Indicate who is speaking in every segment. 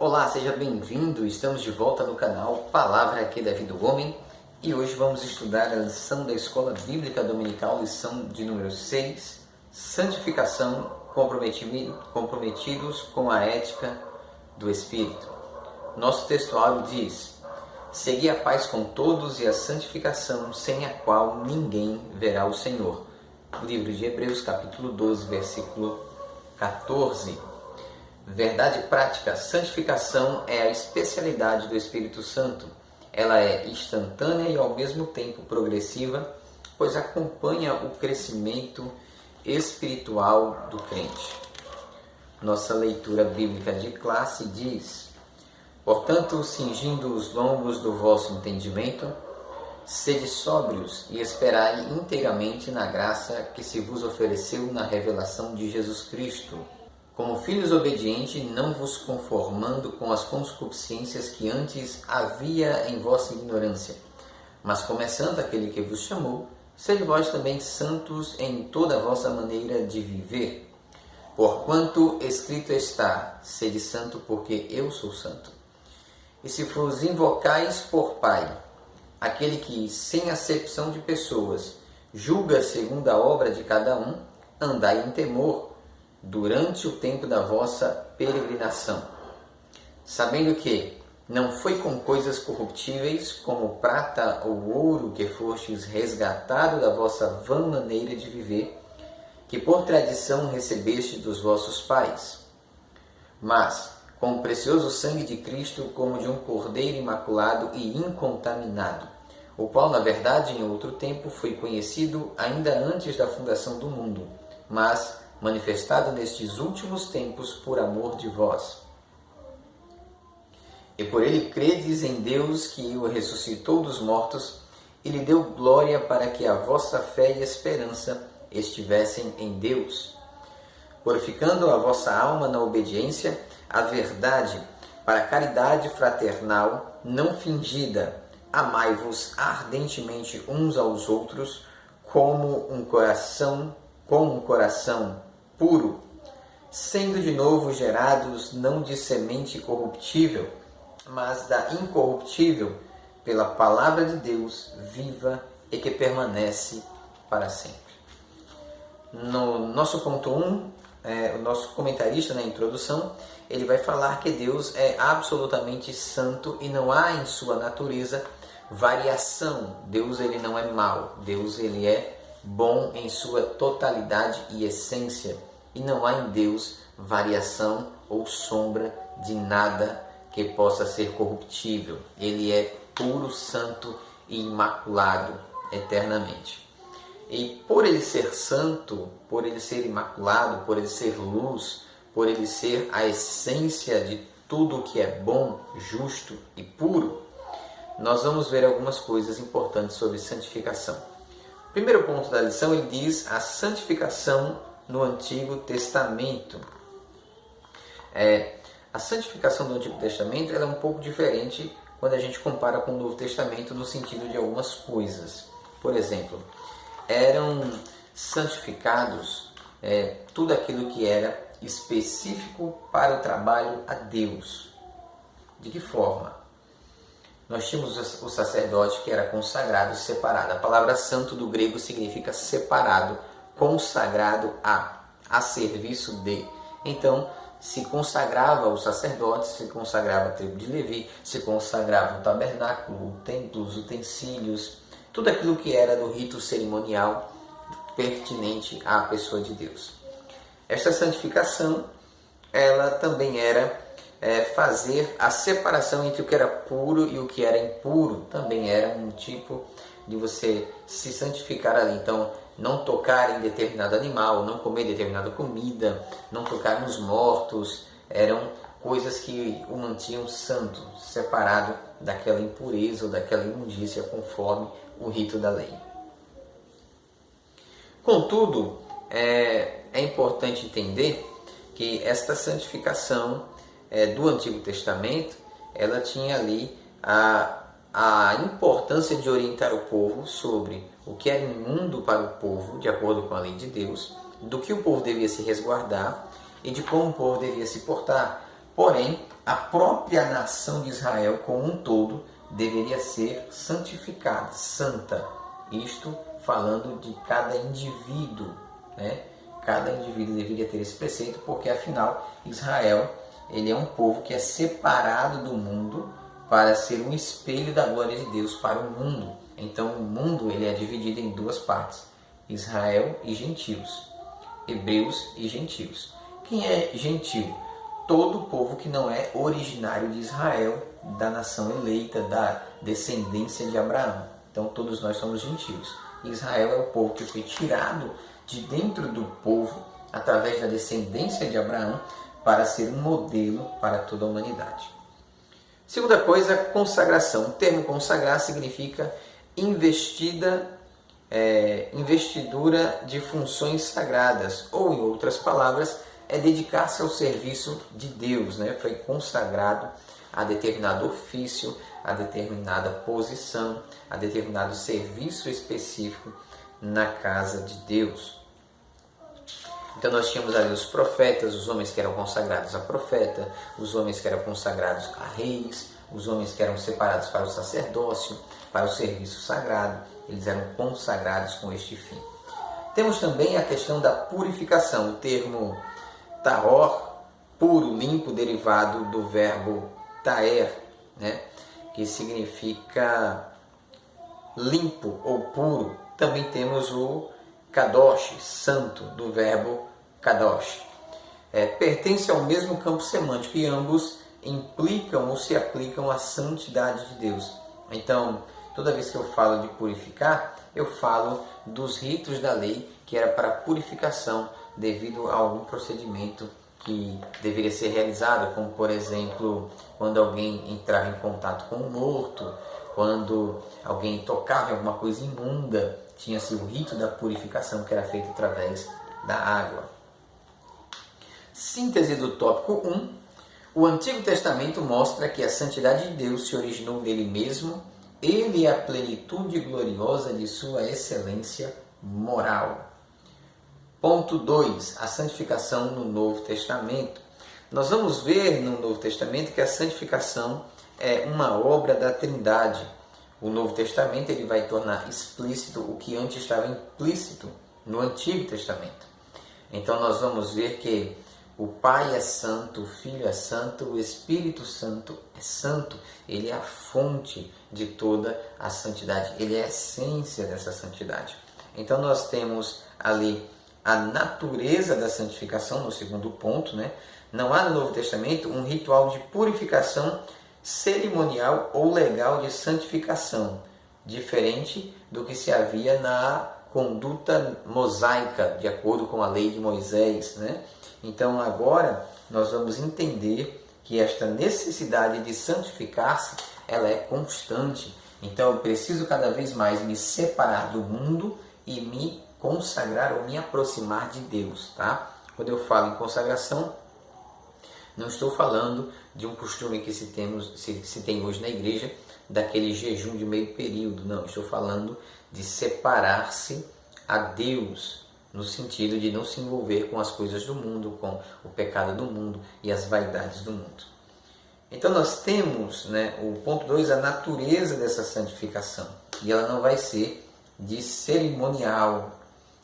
Speaker 1: Olá, seja bem-vindo. Estamos de volta no canal Palavra aqui da Vida do Homem e hoje vamos estudar a lição da Escola Bíblica Dominical, lição de número 6, Santificação, comprometidos com a ética do Espírito. Nosso textuário diz: segui a paz com todos e a santificação, sem a qual ninguém verá o Senhor. Livro de Hebreus, capítulo 12, versículo 14. Verdade prática: santificação é a especialidade do Espírito Santo. Ela é instantânea e ao mesmo tempo progressiva, pois acompanha o crescimento espiritual do crente. Nossa leitura bíblica de classe diz: portanto, cingindo os lombos do vosso entendimento, sede sóbrios e esperai inteiramente na graça que se vos ofereceu na revelação de Jesus Cristo. Como filhos obedientes, não vos conformando com as concupiscências que antes havia em vossa ignorância, mas começando aquele que vos chamou, sede vós também santos em toda a vossa maneira de viver. Porquanto escrito está: sede santo, porque eu sou santo. E se vos invocais por Pai, aquele que, sem acepção de pessoas, julga segundo a obra de cada um, andai em temor durante o tempo da vossa peregrinação, sabendo que não foi com coisas corruptíveis, como prata ou ouro, que fostes resgatado da vossa vã maneira de viver, que por tradição recebeste dos vossos pais, mas com o precioso sangue de Cristo, como de um cordeiro imaculado e incontaminado, o qual, na verdade, em outro tempo foi conhecido ainda antes da fundação do mundo, mas manifestado nestes últimos tempos por amor de vós. E por ele credes em Deus, que o ressuscitou dos mortos e lhe deu glória, para que a vossa fé e esperança estivessem em Deus, purificando a vossa alma na obediência à verdade, para a caridade fraternal não fingida. Amai-vos ardentemente uns aos outros, com um coração puro, sendo de novo gerados não de semente corruptível, mas da incorruptível, pela palavra de Deus viva e que permanece para sempre. No nosso ponto 1, o nosso comentarista na introdução, ele vai falar que Deus é absolutamente santo e não há em sua natureza variação. Deus, ele não é mau. Deus, ele é bom em sua totalidade e essência, e não há em Deus variação ou sombra de nada que possa ser corruptível. Ele é puro, santo e imaculado eternamente. E por ele ser santo, por ele ser imaculado, por ele ser luz, por ele ser a essência de tudo o que é bom, justo e puro, nós vamos ver algumas coisas importantes sobre santificação. O primeiro ponto da lição, ele diz a santificação no Antigo Testamento. A santificação do Antigo Testamento ela é um pouco diferente quando a gente compara com o Novo Testamento no sentido de algumas coisas. Por exemplo, eram santificados tudo aquilo que era específico para o trabalho a Deus. De que forma? Nós tínhamos o sacerdote que era consagrado, separado. A palavra santo do grego significa separado, consagrado a serviço de. Então, se consagrava o sacerdote, se consagrava a tribo de Levi, se consagrava o tabernáculo, o templo, os utensílios, tudo aquilo que era do rito cerimonial pertinente à pessoa de Deus. Esta santificação, ela também era fazer a separação entre o que era puro e o que era impuro. Também era um tipo de você se santificar ali. Então, não tocar em determinado animal, não comer determinada comida, não tocar nos mortos, eram coisas que o mantinham santo, separado daquela impureza ou daquela imundícia conforme o rito da lei. Contudo, é importante entender que esta santificação do Antigo Testamento, ela tinha ali a importância de orientar o povo sobre o que era imundo para o povo, de acordo com a lei de Deus, do que o povo devia se resguardar e de como o povo devia se portar. Porém, a própria nação de Israel como um todo deveria ser santificada, santa. Isto falando de cada indivíduo, né? Cada indivíduo deveria ter esse preceito, porque afinal Israel, ele é um povo que é separado do mundo para ser um espelho da glória de Deus para o mundo. Então o mundo, ele é dividido em duas partes: Israel e gentios, hebreus e gentios. Quem é gentio? Todo povo que não é originário de Israel, da nação eleita, da descendência de Abraão. Então todos nós somos gentios. Israel é o povo que foi tirado de dentro do povo, através da descendência de Abraão, para ser um modelo para toda a humanidade. Segunda coisa, consagração. O termo consagrar significa investidura de funções sagradas, ou em outras palavras, é dedicar-se ao serviço de Deus, né? Foi consagrado a determinado ofício, a determinada posição, a determinado serviço específico na casa de Deus. Então nós tínhamos ali os profetas, os homens que eram consagrados a profeta, os homens que eram consagrados a reis, os homens que eram separados para o sacerdócio, para o serviço sagrado. Eles eram consagrados com este fim. Temos também a questão da purificação. O termo tahor, puro, limpo, derivado do verbo taer, né? Que significa limpo ou puro. Também temos o kadosh, santo, do verbo kadosh. Pertence ao mesmo campo semântico e ambos implicam ou se aplicam à santidade de Deus. Então, toda vez que eu falo de purificar, eu falo dos ritos da lei, que era para purificação devido a algum procedimento que deveria ser realizado, como por exemplo, quando alguém entrava em contato com um morto, quando alguém tocava em alguma coisa imunda, tinha-se o rito da purificação que era feito através da água. Síntese do tópico 1. O Antigo Testamento mostra que a santidade de Deus se originou nele mesmo. Ele é a plenitude gloriosa de sua excelência moral. Ponto 2. A santificação no Novo Testamento. Nós vamos ver no Novo Testamento que a santificação é uma obra da Trindade. O Novo Testamento ele vai tornar explícito o que antes estava implícito no Antigo Testamento. Então nós vamos ver que o Pai é santo, o Filho é santo, o Espírito Santo é santo. Ele é a fonte de toda a santidade. Ele é a essência dessa santidade. Então nós temos ali a natureza da santificação no segundo ponto, né? Não há no Novo Testamento um ritual de purificação cerimonial ou legal de santificação, diferente do que se havia na conduta mosaica, de acordo com a lei de Moisés, né? Então agora nós vamos entender que esta necessidade de santificar-se, ela é constante. Então eu preciso cada vez mais me separar do mundo e me consagrar ou me aproximar de Deus, tá? Quando eu falo em consagração, não estou falando de um costume que se tem hoje na igreja, daquele jejum de meio período. Não, estou falando de separar-se a Deus, no sentido de não se envolver com as coisas do mundo, com o pecado do mundo e as vaidades do mundo. Então nós temos, né, o ponto 2, a natureza dessa santificação. E ela não vai ser de cerimonial.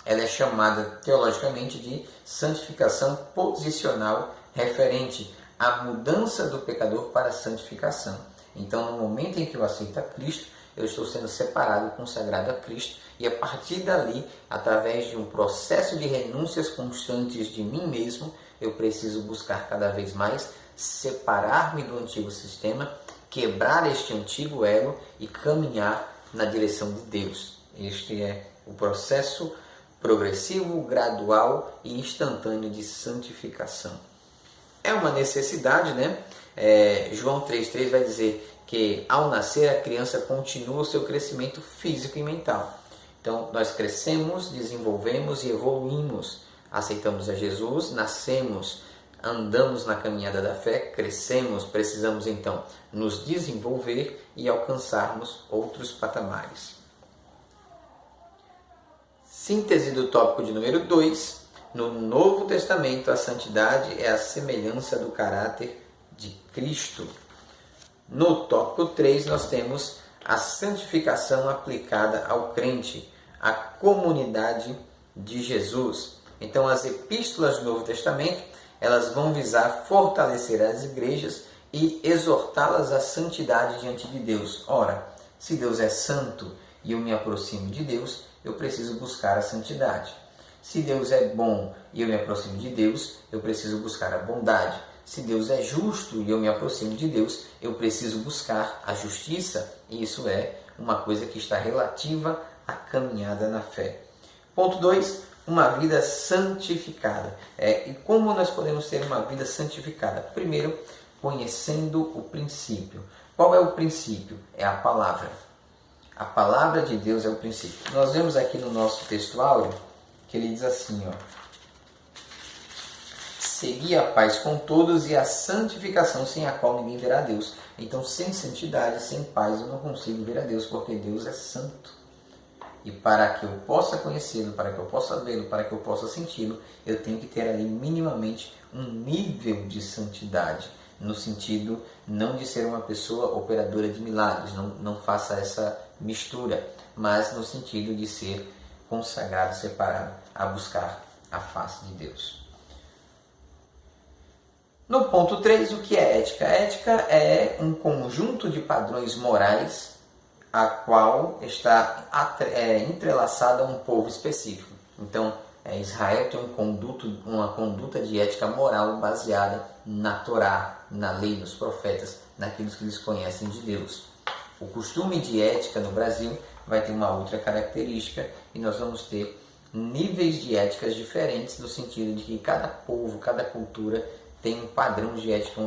Speaker 1: Ela é chamada teologicamente de santificação posicional, referente à mudança do pecador para a santificação. Então, no momento em que eu aceito a Cristo, eu estou sendo separado, consagrado a Cristo, e a partir dali, através de um processo de renúncias constantes de mim mesmo, eu preciso buscar cada vez mais separar-me do antigo sistema, quebrar este antigo elo e caminhar na direção de Deus. Este é o processo progressivo, gradual e instantâneo de santificação. É uma necessidade, né? João 3,3 vai dizer que ao nascer a criança continua o seu crescimento físico e mental. Então nós crescemos, desenvolvemos e evoluímos. Aceitamos a Jesus, nascemos, andamos na caminhada da fé, crescemos, precisamos então nos desenvolver e alcançarmos outros patamares. Síntese do tópico de número 2. No Novo Testamento, a santidade é a semelhança do caráter de Cristo. No tópico 3, nós temos a santificação aplicada ao crente, a comunidade de Jesus. Então, as epístolas do Novo Testamento, elas vão visar fortalecer as igrejas e exortá-las à santidade diante de Deus. Ora, se Deus é santo e eu me aproximo de Deus, eu preciso buscar a santidade. Se Deus é bom e eu me aproximo de Deus, eu preciso buscar a bondade. Se Deus é justo e eu me aproximo de Deus, eu preciso buscar a justiça. E isso é uma coisa que está relativa à caminhada na fé. Ponto 2, uma vida santificada. E como nós podemos ter uma vida santificada? Primeiro, conhecendo o princípio. Qual é o princípio? É a palavra. A palavra de Deus é o princípio. Nós vemos aqui no nosso textuário que ele diz assim, segui a paz com todos e a santificação, sem a qual ninguém verá a Deus. Então, sem santidade, sem paz, eu não consigo ver a Deus, porque Deus é santo. E para que eu possa conhecê-lo, para que eu possa vê-lo, para que eu possa senti-lo, eu tenho que ter ali minimamente um nível de santidade, no sentido não de ser uma pessoa operadora de milagres, não faça essa mistura, mas no sentido de ser consagrado, separado, a buscar a face de Deus. No ponto 3, o que é ética? A ética é um conjunto de padrões morais a qual está entrelaçada a um povo específico. Então, Israel tem uma conduta de ética moral baseada na Torá, na lei, nos profetas, naquilo que eles conhecem de Deus. O costume de ética no Brasil vai ter uma outra característica e nós vamos ter níveis de éticas diferentes, no sentido de que cada povo, cada cultura tem um padrão de ética,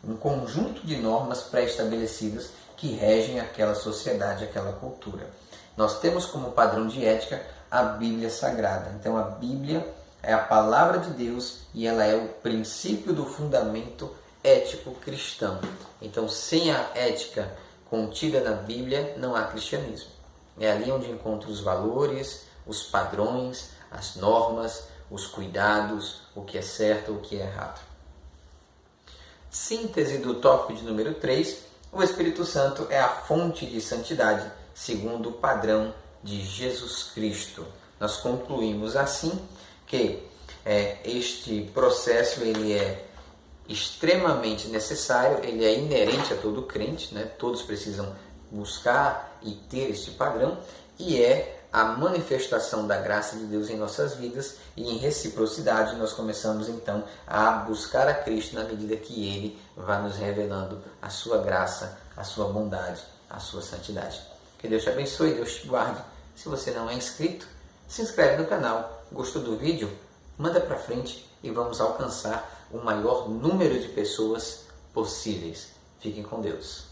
Speaker 1: um conjunto de normas pré-estabelecidas que regem aquela sociedade, aquela cultura. Nós temos como padrão de ética a Bíblia Sagrada. Então a Bíblia é a palavra de Deus e ela é o princípio do fundamento ético cristão. Então, sem a ética contida na Bíblia, não há cristianismo. É ali onde encontro os valores, os padrões, as normas, os cuidados, o que é certo, o que é errado. Síntese do tópico de número 3, o Espírito Santo é a fonte de santidade, segundo o padrão de Jesus Cristo. Nós concluímos assim que este processo ele é extremamente necessário, ele é inerente a todo crente, né? Todos precisam buscar e ter este padrão, e é a manifestação da graça de Deus em nossas vidas, e em reciprocidade nós começamos então a buscar a Cristo na medida que Ele vai nos revelando a sua graça, a sua bondade, a sua santidade. Que Deus te abençoe, Deus te guarde. Se você não é inscrito, se inscreve no canal. Gostou do vídeo? Manda para frente e vamos alcançar o maior número de pessoas possíveis. Fiquem com Deus.